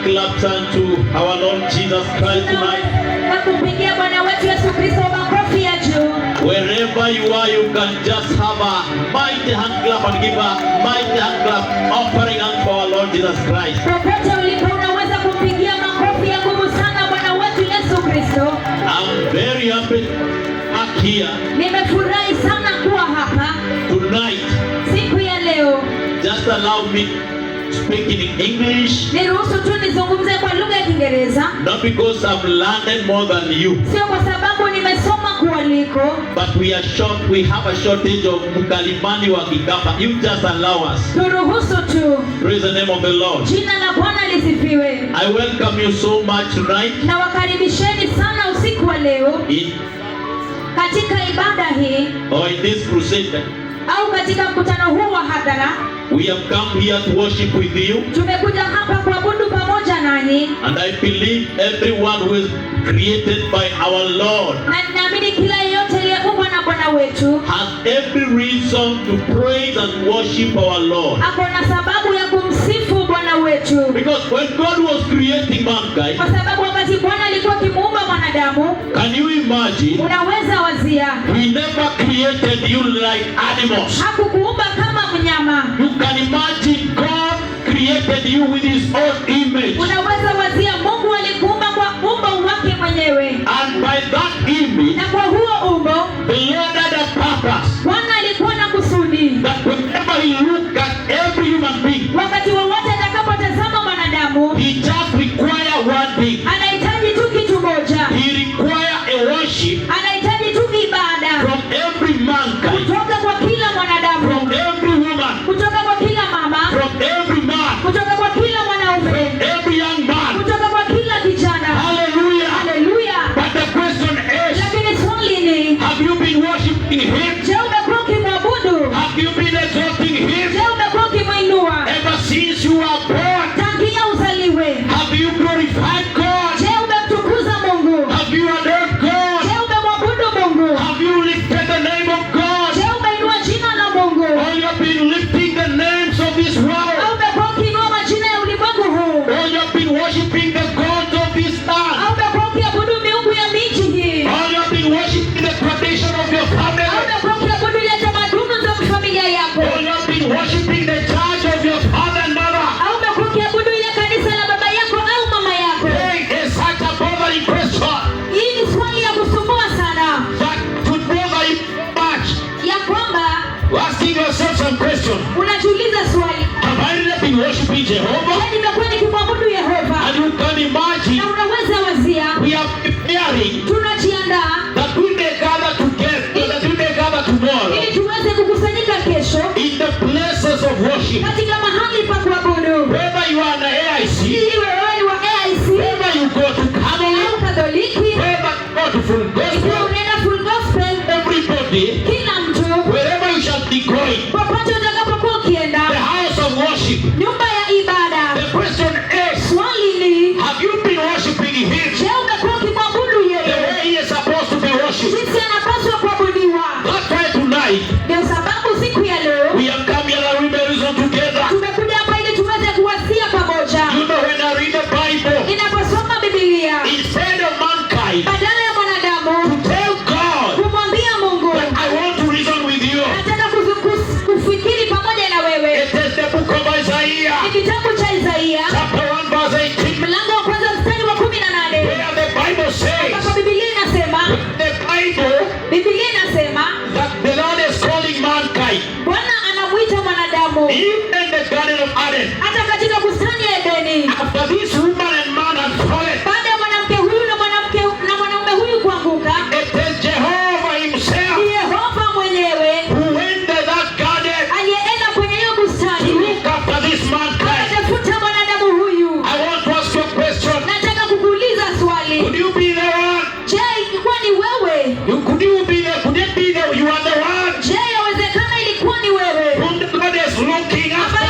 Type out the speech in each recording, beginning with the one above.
hand claps unto our Lord Jesus Christ tonight. Wherever you are, you can just have a mighty hand clap and give a mighty hand clap offering unto our Lord Jesus Christ. I'm very happy back here tonight. Just allow me speaking in English. Not because I've learned more than you, but we have a shortage of mkalimani wa Kikamba. You just allow us. Praise the name of the Lord. I welcome you so much tonight. In this crusade, we have come here to worship with you. And I believe everyone who is created by our Lord has every reason to praise and worship our Lord. Because when God was creating mankind, can you imagine? He never created you like animals. You can imagine God created you with His own image. And by that image, the Lord had a purpose. That whenever He looked at every human being, He just requires one thing. He requires a worship from every mankind, from every woman, from every man, from every young man. Hallelujah. But the question is, have you been worshiping Him? Have you been exalting Him? Ever since you were born, have you glorified God? Have you adored God? Have you lifted the name of God? Or you have been lifting the names of this world? Or you have been worshiping the gods of this earth? Or you have been worshiping the tradition of your family? Or you have been worshiping the church of your father and mother? Hey, it's such a bothering question. But to bother you much, asking yourself some question. Have I really been worshiping Jehovah? And you can imagine, we are preparing that we may gather together, that we may gather tomorrow in the places of worship. Whether you are an AIC, whether you go to Catholic, whether you go to Full Gospel, everybody, wherever you shall be going, the house of worship. The question is, have you been worshiping Him the way He is supposed to be worshipped? That's why tonight we have come here and we may reason together. You know, when I read the Bible, instead of mankind to tell God that I want to reason with you, it is the book of Isaiah, chapter 1 verse 18, where the Bible says, that the Lord is calling mankind, even in the Garden of Eden, after this woman and man have fallen, it is Jehovah Himself who went to that garden to look after this mankind. I want to ask you a question. Could you be the one? Could it be the you are the one whom God is looking after?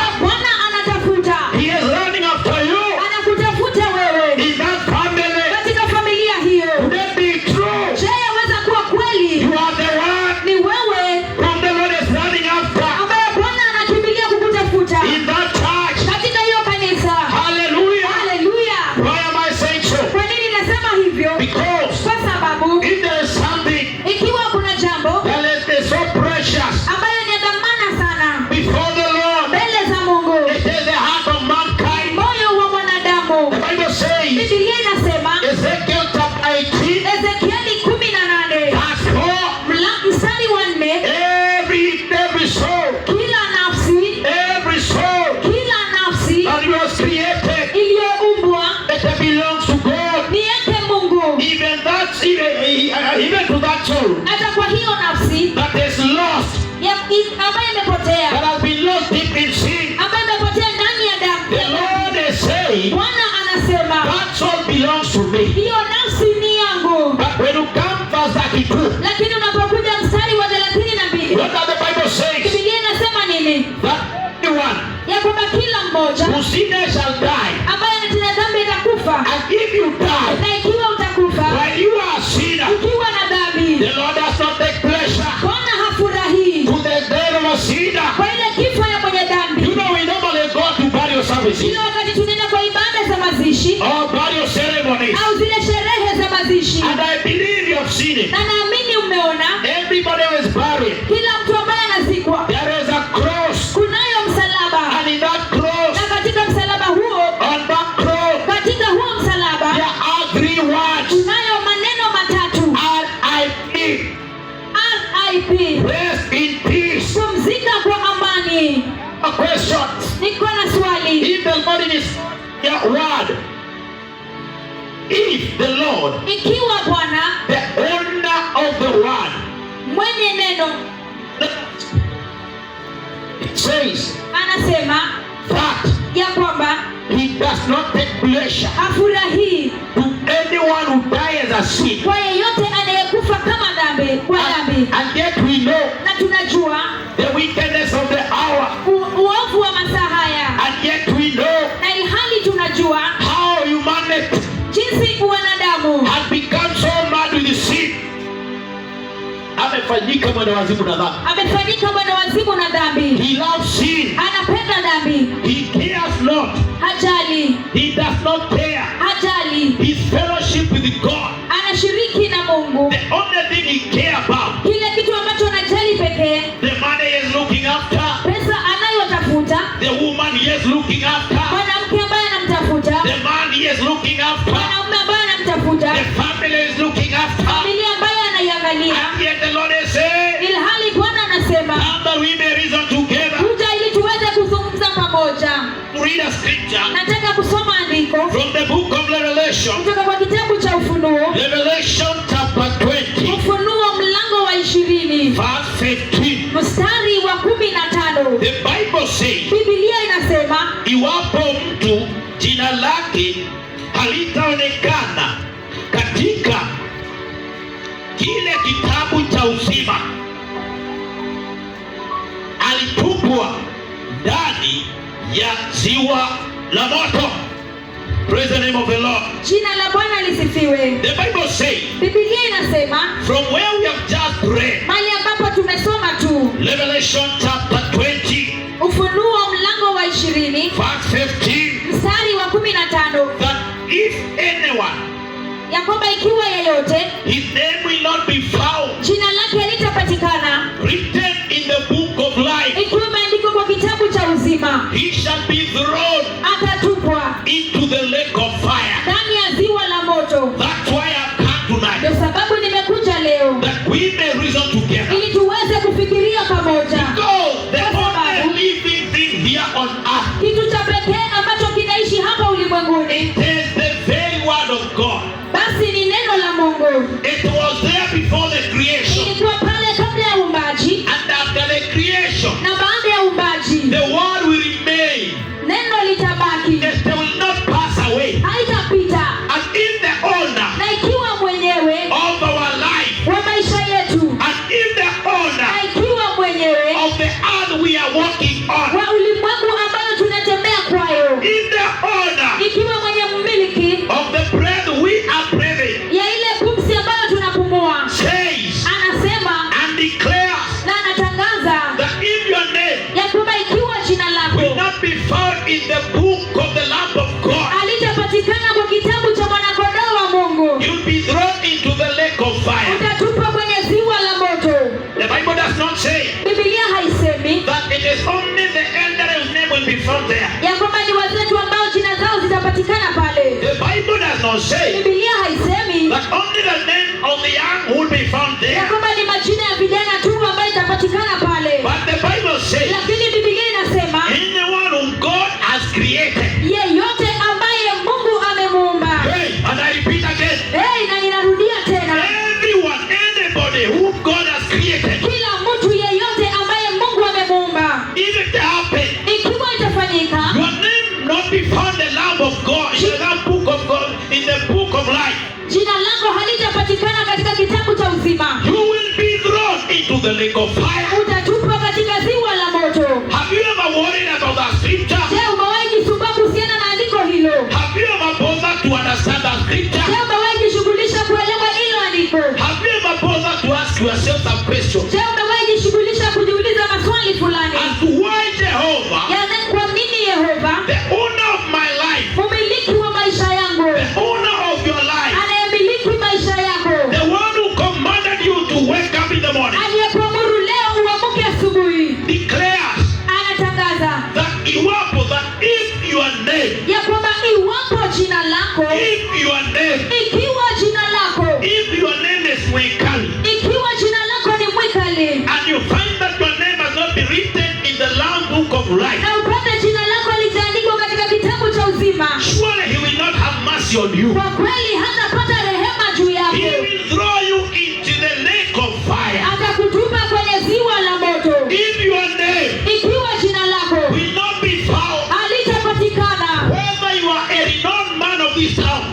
Because kwa sababu if there is something ikiwa kuna jambo that is so precious ambayo ni dhamana sana before the Lord, mbele za Mungu, it is the heart of mankind. moyo wa mwanadamu. The Bible says, Biblia inasema Ezekiel chapter 18, Ezekieli 18 verse 4, mstari wa 4, every soul, kila nafsi that was created, iliyoumbwa it belongs to God. ni yake Mungu. Even to that soul Hata kwa hiyo nafsi that is lost, ambayo imepotea, that has been lost deep in sin, ambayo imepotea ndani ya the damu, Lord is saying, Bwana anasema that soul belongs to me. hiyo nafsi ni yangu. But when you come verse 32, Lakini unapokuja mstari wa 32, what does the Bible say? Biblia inasema nini? That anyone Ya kwamba kila mmoja who sinners shall die. ambaye anatenda dhambi atakufa. And if you die Na ikiwa utakufa while you are a sinner, ukiwa na dhambi, the Lord does not take pleasure Bwana hafurahii to the death of a sinner. kwa ile kifo ya mwenye dhambi. You know, we normally go to burial services Kila wakati tunaenda kwa ibada za mazishi or burial ceremonies, au zile sherehe za mazishi, and I believe you have seen it. na naamini umeona Everybody was buried. kila mtu ambaye anazikwa There is a cross, kunayo msalaba, and in that cross, na katika msalaba huo, on that cross, katika huo msalaba there are 3 words: kunayo maneno matatu: R.I.P. RIP, Rest in peace. pumzika kwa amani. A question: Niko na swali. if the Lord is your word, if the Lord, Ikiwa Bwana the owner of the word, mwenye neno it says anasema that ya kwamba he does not take pleasure hafurahii to anyone who dies as a sin. kwa yeyote anayekufa kama dhambi, kwa dhambi, And yet we know na tunajua the wickedness of the hour. uovu wa masaa haya, And yet we know na ilhali tunajua how humanity jinsi wanadamu has become so mad with sin. Amefanyika mwenda wazimu na dhambi. amefanyika bwana wazimu na dhambi. He loves sin. Anapenda dhambi, He cares not. hajali, He does not care. hajali, His fellowship with God. anashiriki na Mungu. The only thing he cares about, Kile kitu ambacho anajali pekee, the money he is looking after, pesa anayotafuta, the woman he is looking after, mwanamke ambaye anamtafuta, the man he is looking after, mwanaume ambaye anamtafuta, the family he is looking after. familia ambayo anaiangalia. And yet the Lord is saying, Ilhali Bwana anasema come that we may reason together. kuja ili tuweze kuzungumza pamoja. To read a scripture Nataka kusoma andiko from the book of Revelation. kutoka kwa kitabu cha Ufunuo, Revelation chapter 20, Ufunuo mlango wa 20 verse 15. mstari wa 15. The Bible says, Biblia inasema iwapo mtu jina lake halitaonekana katika kile kitabu cha uzima, alitupwa ndani ya ziwa la moto. Praise the name of the Lord. jina la Bwana lisifiwe. The Bible says, Biblia inasema from where we have just read, mali ambapo tumesoma tu Revelation chapter 20, Ufunuo mlango wa 20 verse 15, mstari wa 15, that if anyone, ya kwamba ikiwa yeyote his name will not be found jina lake halitapatikana written in the book of life, ikiwa imeandikwa kwa kitabu cha uzima, he shall be thrown atatupwa into the lake of fire. ndani ya ziwa la moto. That's why I've come tonight, Ndio sababu nimekuja leo that we may reason together. ili tuweze kufikiria pamoja. Because the only living thing here on earth, Kitu cha pekee ambacho kinaishi hapa ulimwenguni it is the very word of God. basi ni neno la Mungu. It was there before the creation, Ilikuwa pale kabla ya uumbaji, and after the creation, na baada ya uumbaji the word will remain. neno litabaki, It will not pass away. haitapita. And if the owner Na ikiwa mwenyewe of our life, wa maisha yetu, and if the owner na ikiwa mwenyewe of the earth we are walking on, wa ulimwengu ambayo tunatembea kwayo, if the owner ikiwa mwenye mmiliki of the breath we are breathing, ya ile pumzi ambayo tunapumua, You'll be thrown into the lake of fire. Utatupwa kwenye ziwa la moto. The Bible does not say Biblia haisemi that it is only the elder whose name will be found there. ya kwamba ni wazee ambao jina zao zitapatikana pale. The Bible does not say Biblia haisemi that only the name of the young will be found ya there. kwamba ni majina ya vijana tu ambayo itapatikana pale. But the Bible says Lakini Biblia inasema anyone whom God has created. yeyote ambaye Mungu amemuumba. Hey, and I repeat again. Na ninarudia tena. Everyone, anybody whom God has created. Kila mtu yeyote ambaye Mungu amemuumba. If it happen, ikiwa itafanyika, your name not be found in the Lamb of God, in the Lamb book of God, in the book of life. Jina lako halitapatikana katika kitabu cha uzima. You will be thrown into the lake of fire. Utatupwa katika ziwa la moto. Have you ever worried about that scripture? Je, umewahi jisumbuka kuhusiana na andiko hilo? Have you ever bothered to understand that scripture? Je, umewahi jishughulisha kuelewa hilo andiko? Have you ever bothered to ask yourself some questions? Je, umewahi jishughulisha kujiuliza maswali fulani? As to why Jehovah, Kwa nini Yehova, the owner of my life, mmiliki wa maisha yangu, the owner of your life, anayemiliki maisha yako, the one who commanded you to wake up in the morning, aliyekuamuru leo uamke asubuhi, declares anatangaza that if your name, ya kwamba iwapo jina lako, ikiwa jina lako, if your name is Mwikali, ikiwa jina lako ni Mwikali, and you find that your name has not been written in the Lamb book of life, na upate jina lako litaandikwa katika kitabu cha uzima, surely he will not have mercy on you. kwa kweli hatapata rehema juu He yako. will throw you into the lake of fire. Atakutupa kwenye ziwa la moto. If your name Ikiwa jina lako will not be found, halitapatikana, whether you are a renowned man of this town,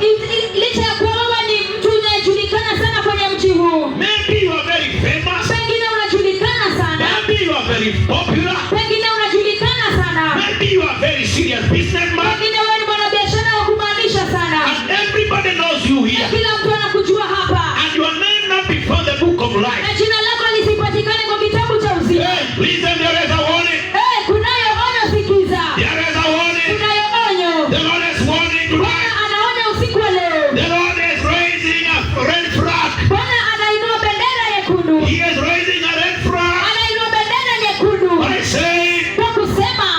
licha ya kuwa wewe ni mtu unayejulikana sana kwenye mji huu, maybe you are very famous, pengine unajulikana sana, maybe you are very popular, pengine unajulikana sana, maybe you are very serious businessman, pengine wewe ni mwanabiashara wa kumaanisha sana, and everybody knows you na here, kila mtu anakujua hapa, and your name not before the book of life. na jina lako lisipatikane kwa kitabu cha uzima. Hey, listen, there is a warning. Kunayo onyo, sikiza. There is a warning. Kunayo onyo. The Lord is warning Bwana tonight. anaonya usiku wa leo. The Lord is raising a red flag. Bwana anainua bendera nyekundu. He is raising a red flag. Anainua bendera nyekundu. I say Kwa kusema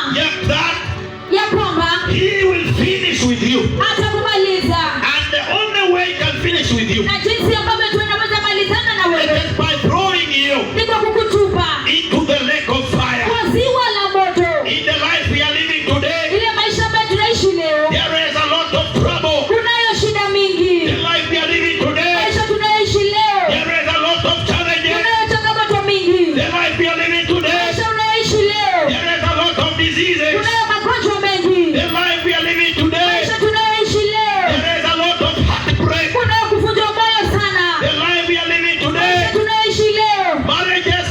that ya kwamba he will finish with you. atakumaliza. And the only way he can finish with you Na jinsi ambavyo tunaweza malizana na wewe is by throwing you ni kwa kukutupa into the lake of fire. kwa ziwa la moto. In the life we are living today, Ile maisha ambayo tunaishi leo, there is a lot of trouble. kunayo shida mingi. The life we are living today, Maisha tunayoishi leo, there is a lot of challenges. kunayo changamoto mingi. The life we are living today, Maisha unayoishi leo, there is a lot of diseases. kunayo magonjwa mengi. The life we are living today, Maisha tunayoishi leo, there is a lot of heartbreak. kunayo kuvunjwa moyo sana. The life we are living today, Maisha tunayoishi leo, marriages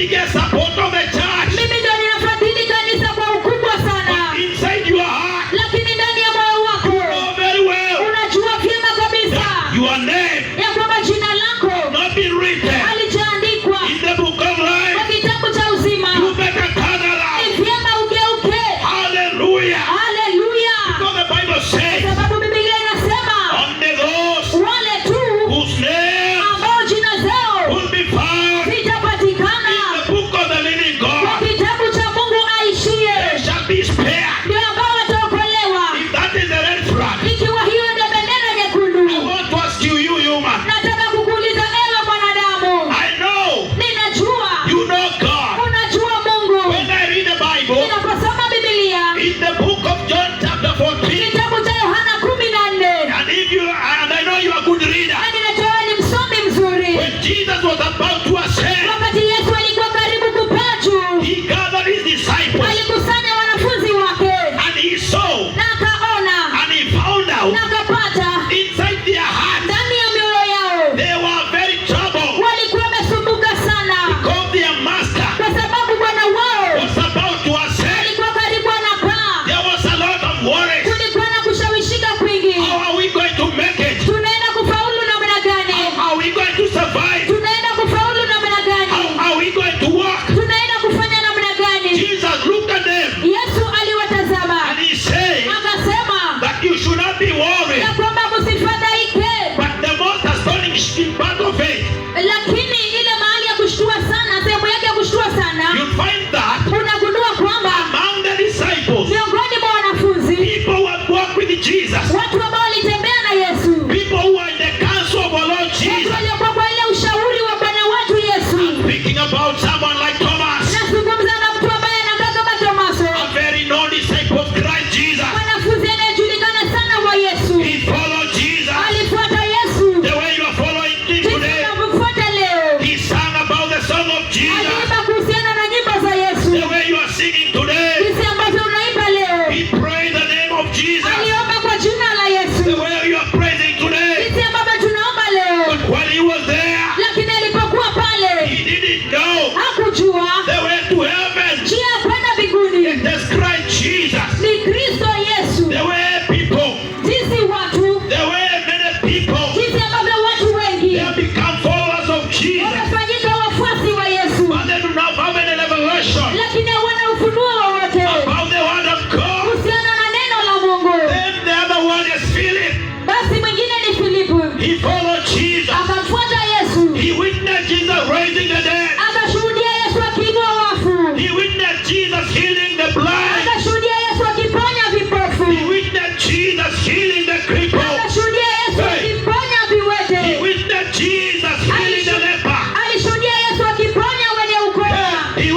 biggest support of the church. Mimi ndio ninafadhili kanisa kwa ukubwa sana. But inside your heart, Lakini ndani ya moyo wako, you know very well unajua vyema kabisa your name ya kwamba jina lako not been written halijaandikwa in the book of life. kwa kitabu cha uzima. You better turn Ni around. vyema ugeuke. Hallelujah. Haleluya. Because the Bible says, Sababu Biblia inasema only those wale tu whose name ambao jina zao will be found zitapatikana in the book of the living kwa God, kitabu cha Mungu they aishiye shall be spared. ndio ambao wataokolewa. If that is the red flag, Ikiwa hiyo ndio bendera I nyekundu, want to ask you, you human. nataka kukuuliza ewe mwanadamu, I know ninajua you know God. unajua Mungu. When I read the Bible, Ninaposoma Biblia in the book of John chapter 14, kitabu cha Yohana 14, and I know you are a good reader. na ninajua ni msomi mzuri. When Jesus was about to ascend, Wakati Yesu alikuwa karibu kupaa juu, he gathered his disciples alikusanya wanafunzi wake and he saw na akaona and he found out na akapata inside their hearts ndani ya mioyo yao they were very troubled walikuwa wamesumbuka sana, because their master kwa sababu Bwana wao was about to ascend. alikuwa karibu anapaa. There was a lot of worries. Kulikuwa na kushawishika kwingi. How are we going to make it? Tunaenda kufaulu namna gani? How are we going to survive? Tunaenda kufaulu namna gani? How are we going to work? Tunaenda kufanya namna gani? Jesus looked at them Yesu aliwatazama and he said akasema that you should not be worried. ya kwamba msifadhaike. But the most astonishing part of it, Lakini ile mahali ya kushtua sana, sehemu yake ya kushtua sana, you find that unagundua kwamba among the disciples, miongoni mwa wanafunzi, people who had walked with Jesus, watu ambao walitembea na Yesu, people who are in the council of our Lord watu Jesus, waliokuwa kwa ile ushauri wa Bwana wetu Yesu. speaking about someone like Thomas, Nazungumza na mtu ambaye anakaa kama Tomaso, a very known disciple of Christ Jesus. mwanafunzi anayejulikana sana wa Yesu. He followed Jesus Alifuata Yesu the way you are following him jinsi today. unavyofuata leo. He sang about the song of Jesus Aliimba kuhusiana na nyimbo za Yesu the way you are singing today. jinsi ambavyo unaimba leo. He prayed the name of Jesus Aliomba kwa jina la Yesu the way you are praising today. jinsi ambavyo tunaomba leo. But when he was there, Lakini alipokuwa pale he didn't know hakujua the way to heaven. njia ya kwenda mbinguni That's Christ Jesus. ni Kristo Yesu. The way people, Jinsi watu, the way many people, jinsi ambavyo watu they wengi have become followers of Jesus, wamefanyika wafuasi wa Yesu, but they do not have any revelation lakini hawana ufunuo wowote about the word of God. kuhusiana na neno la Mungu. Then the other one is Philip. Basi mwingine ni Filipu, He followed Jesus. akamfuata Yesu, He witnessed Jesus raising the dead. akashuhudia Yesu akiinua wafu, He witnessed Jesus healing the blind. akashuhudia Yesu akiponya vipofu, He witnessed Jesus healing the cripple. akashuhudia Yesu akiponya viwete, He witnessed Jesus healing the leper. alishuhudia Yesu akiponya wenye ukoma, He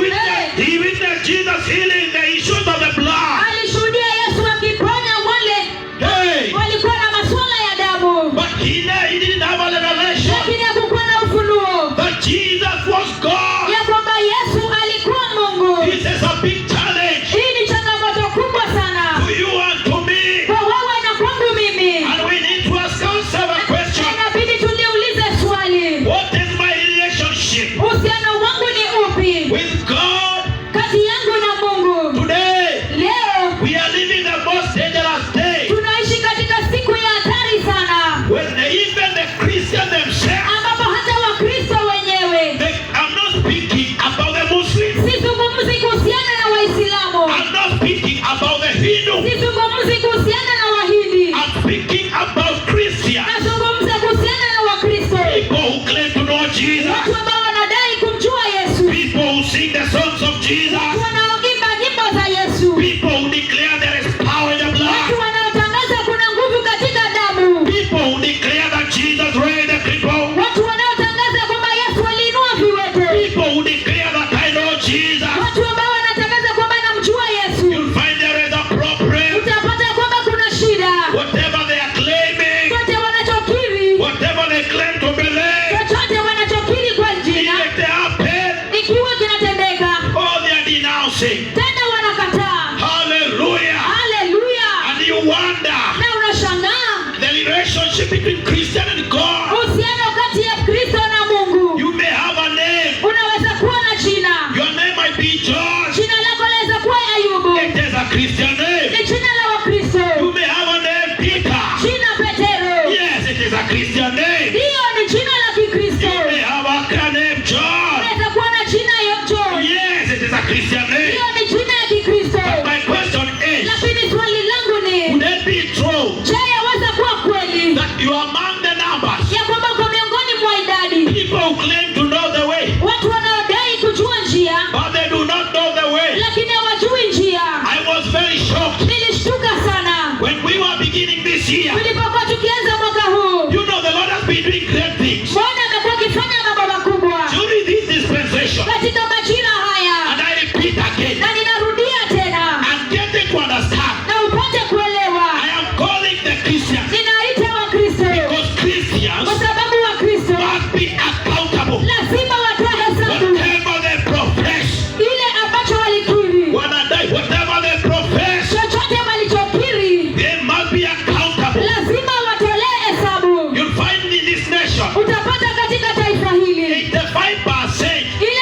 witnessed Jesus healing the issues of the blood. alishuhudia Yesu akiponya wale Hey! walikuwa na masuala ya damu, But he didn't have a revelation lakini hakukuwa na ufunuo that Jesus was God. ya kwamba Yesu alikuwa Mungu. This is a big challenge Hii ni changamoto kubwa sana to you and to me. kwa wewe na kwangu mimi. And we need to ask ourselves a question. Inabidi tuliulize swali, What is my relationship uhusiano wangu ni upi with God? kati yangu na Mungu? Today, Leo we are living the most dangerous day tunaishi katika siku ya hatari sana, when even the Christians themselves, ambapo hata Wakristo wenyewe, I'm not speaking about the Muslims, sizungumzi kuhusiana na Waislamu, I'm not speaking about the Hindu, sizungumzi kuhusiana na Wahindi, I'm speaking about Christians, nazungumza kuhusiana na Wakristo, people who claim to know Jesus, watu ambao wanadai kumjua Yesu, people who sing the songs of Jesus, watu wanaoimba nyimbo za Yesu, people who declare there is power in the watu blood, wanaotangaza kuna nguvu katika damu, people who declare that Jesus raised the cripple, watu wanaotangaza kwamba Yesu aliinua viwete, people who declare that I know Jesus. watu ambao wanatangaza kwamba namjua Yesu. You'll find there is a problem. Utapata kwamba kuna shida. Whatever they are claiming, Chochote wanachokiri, whatever they claim to believe, chochote wanachokiri kwa jina, if they happen, ikiwa kinatendeka, all they are denouncing. tena wanakataa. Hallelujah. Haleluya! And you wonder Na unashangaa the relationship between Christian and God. uhusiano kati ya Kristo na Mungu. You may have a name, Unaweza kuwa na jina, might be George. Jina lako laweza kuwa Ayubu. It is a Christian name. Ni jina la Wakristo. You may have a name Peter. Jina Petero. Yes, it is a Christian name. Hiyo ni jina la Kikristo. You may have a name John. Unaweza kuwa na jina ya John. Yes, it is a Christian name. Hiyo ni jina ya Kikristo. But my question is, Lakini swali langu ni, would it be true je, yaweza kuwa kweli that you are among the numbers? ya kwamba uko miongoni mwa idadi People who claim to know the way, watu wanaodai kujua njia but they do not know the way. lakini hawajui njia? I was very shocked Nilishtuka sana when we were beginning this year. tulipokuwa tukianza mwaka huu. You know the Lord has been doing great things Bwana amekuwa akifanya mambo makubwa during this dispensation. katika majira haya, And I repeat again, na ninarudia tena I'm getting to understand. na upate kuelewa. I am calling the Christians Ninaita Wakristo because Christians kwa sababu Wakristo must be accountable. lazima watoe hesabu Whatever they profess, ile ambacho walikiri, whatever they profess, chochote walichokiri they must be accountable. lazima watolee hesabu. You'll find in this nation, Utapata katika taifa hili 85%, ile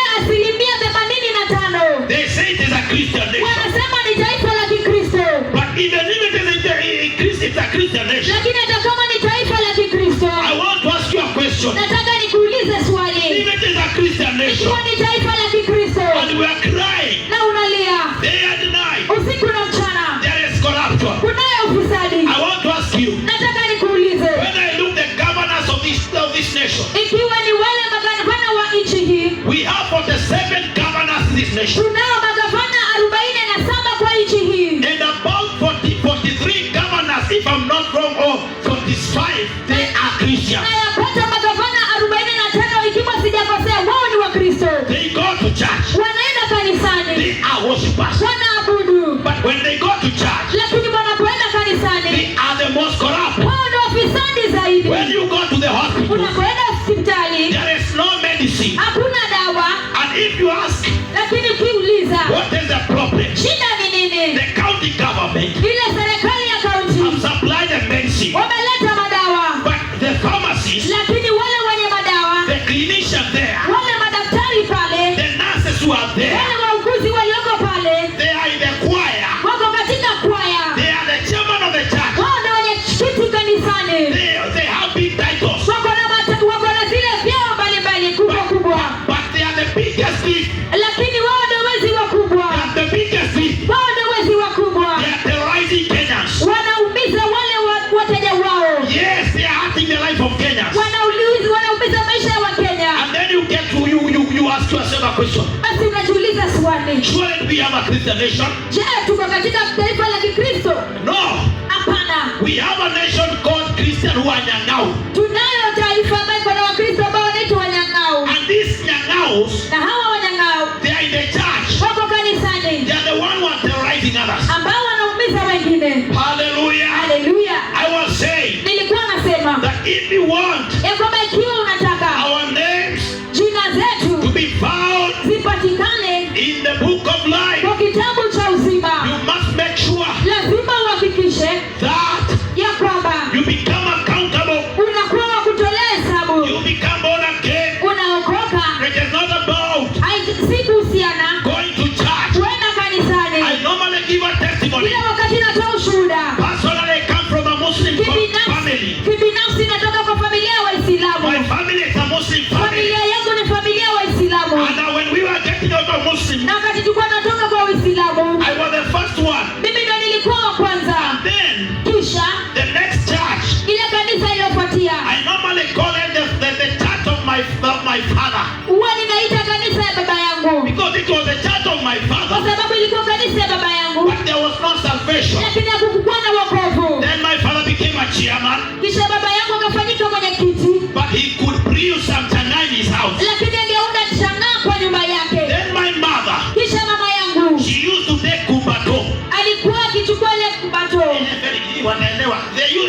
85% they say it is a Christian nation. wanasema ni taifa la Kikristo, But even if it is it's a Christian nation, lakini hata kama ni taifa la Kikristo, I want to ask you a question. nataka nikuulize swali. If it is a Christian nation, Ikiwa ni taifa la Kikristo and we are crying na unalia day and night, usiku na mchana, there is corruption. kunayo ufisadi, I want to ask you, nataka nikuulize, when I look the governors of this nation, ikiwa ni wale magavana wa nchi hii, we have 47 governors in this nation, tunao magavana 47 kwa nchi hii, and about 43 governors, if I'm not wrong, or 45, they are Christians. na yapata magavana 45 ikiwa sijakosea, wao ni Wakristo, They go to church, wanaenda kanisani, they are worshippers. wanaabudu, But when they go to church, lakini wanapoenda kanisani they are the most corrupt. wao ni wafisadi zaidi. When you go to the hospital, Unapoenda hospitali there is no medicine. hakuna dawa, And if you ask, lakini ukiuliza what is the problem? shida ni nini, The county government ile serikali ya kaunti have supplied the medicine, wameleta madawa, but the pharmacists, lakini wale wenye madawa, the clinician there, wale madaktari pale, the nurses who are there, wale wauguzi walioko pale they are in the choir, wako katika kwaya, they are the chairman of the church, wao ndio wenye kiti kanisani, they have big titles, wako na zile vyeo mbalimbali kubwa kubwa, but they are the biggest thief, lakini wao ndio wezi wakubwa, they are the biggest thief, wao ndio wezi wakubwa, they are terrorizing Kenyans. wanaumiza wale wateja wao, Yes, they are hurting the life of Kenyans. wanaumiza maisha ya Wakenya. And then you get to you ask yourself a question. Basi unajiuliza swali, Shouldn't we have a Christian nation? je, tuko katika taifa la Kikristo? No. Hapana, We have a nation called Christian who are Nyang'au. tunayo taifa ambayo iko na Wakristo ambao wanaitwa Wanyang'au, And these Nyang'aus, na hawa Wanyang'au they are in the church. wako kanisani They are the one who are terrorizing others. ambao wanaumiza wengine. Hallelujah. Haleluya! I was saying Nilikuwa nasema that if you want ya kwamba ikiwa unataka our names jina to zetu be found zipatikane in the book of life, kwa kitabu cha uzima, you must make sure lazima uhakikishe that ya kwamba you become accountable. unakuwa wa kutolea hesabu, You become born again. unaokoka. It is not about Si kuhusiana going to church. kwenda kanisani. I normally give a testimony. Kila wakati natoa ushuhuda. Personally, I come from a Muslim family. Kibinafsi natoka kwa familia ya Waislamu. My family is a Muslim family. Familia yangu ni familia ya Waislamu. And when we were getting out of Muslim, Na wakati tulikuwa natoka kwa Waislamu, I was the first one. mimi ndo nilikuwa wa kwanza. Then, Kisha the next church, ile kanisa iliyofuatia, I normally call it the church of my father. huwa ninaita kanisa ya baba yangu, Because it was the church of my kwa father. sababu ilikuwa kanisa ya baba yangu, But there was no salvation. lakini hakukuwa na wokovu. Then my father became a chairman. Kisha baba yangu akafanyika mwenyekiti, But he could produce some chang'aa in his house. lakini angeunda chang'aa kwa nyumba yake. Then my mother, Kisha mama yangu she used to take kumbato. alikuwa akichukua ile kumbato,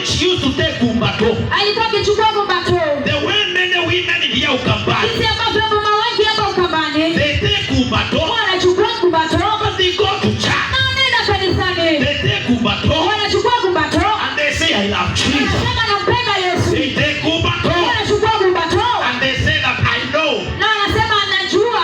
She used to take kumbato. alikuwa akichukua kumbato, The way many women here Ukambani, jinsi ambavyo mama wengi hapa Ukambani they take kumbato, wanachukua kumbato but they go to church. na wanaenda kanisani, They take kumbato wanachukua kumbato, and they say, I love Jesus. wanasema nampenda Yesu, They take kumbato wanachukua kumbato and they say that I know. na wanasema anajua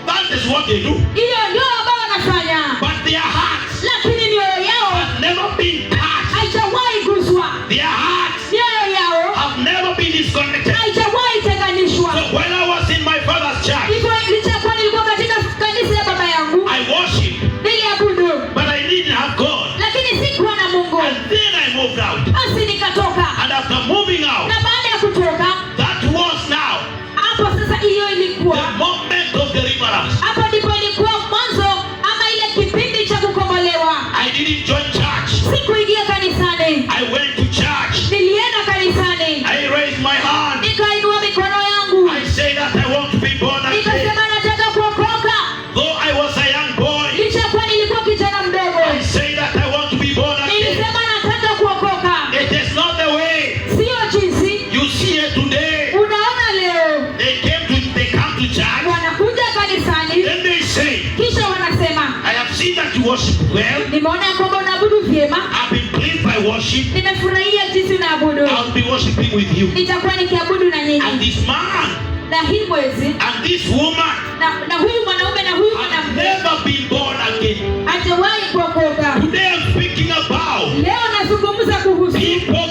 That is what they do. Hiyo ndio ambao wanafanya. But their hearts Lakini mioyo yao have never been touched. haijawahi guswa. Their hearts Mioyo yao have never been disconnected. haijawahi tenganishwa. So when I was in my father's church, Hivyo nilichokuwa nilikuwa katika kanisa ya baba yangu, I worshiped, niliabudu, but I didn't have God. lakini sikuwa na Mungu. And then I moved out. Basi nikatoka. And after moving out, Na baada ya kutoka, that was now hapo sasa hiyo ilikuwa. the moment of deliverance. Hapo ndipo ilikuwa mwanzo ama ile kipindi cha kukombolewa. I didn't join church. Sikuingia kanisani. I went to church. Nilienda kanisani. I raised my hand. Nikainua mikono yangu. I said that I want to be born again. Nikasema nataka kuokoka. Though I was a young boy, Licha kuwa nilikuwa kijana mdogo. I said that I want to be born again. Nilisema nataka kuokoka. It is not the way Sio jinsi you see it today. unaona leo. They come to church. Wanakuja kanisani. Then they say, Kisha wanasema, I have seen that you worship well. nimeona ya kwamba unaabudu vyema. I've been pleased by worship. Nimefurahia jinsi unaabudu. I'll be worshiping with you. Nitakuwa nikiabudu na And nyinyi. this man Na hii mwezi and this woman na huyu mwanaume na huyu have mwanamke never been born again. hajawahi kuokoka. Today I'm speaking about Leo nazungumza kuhusu people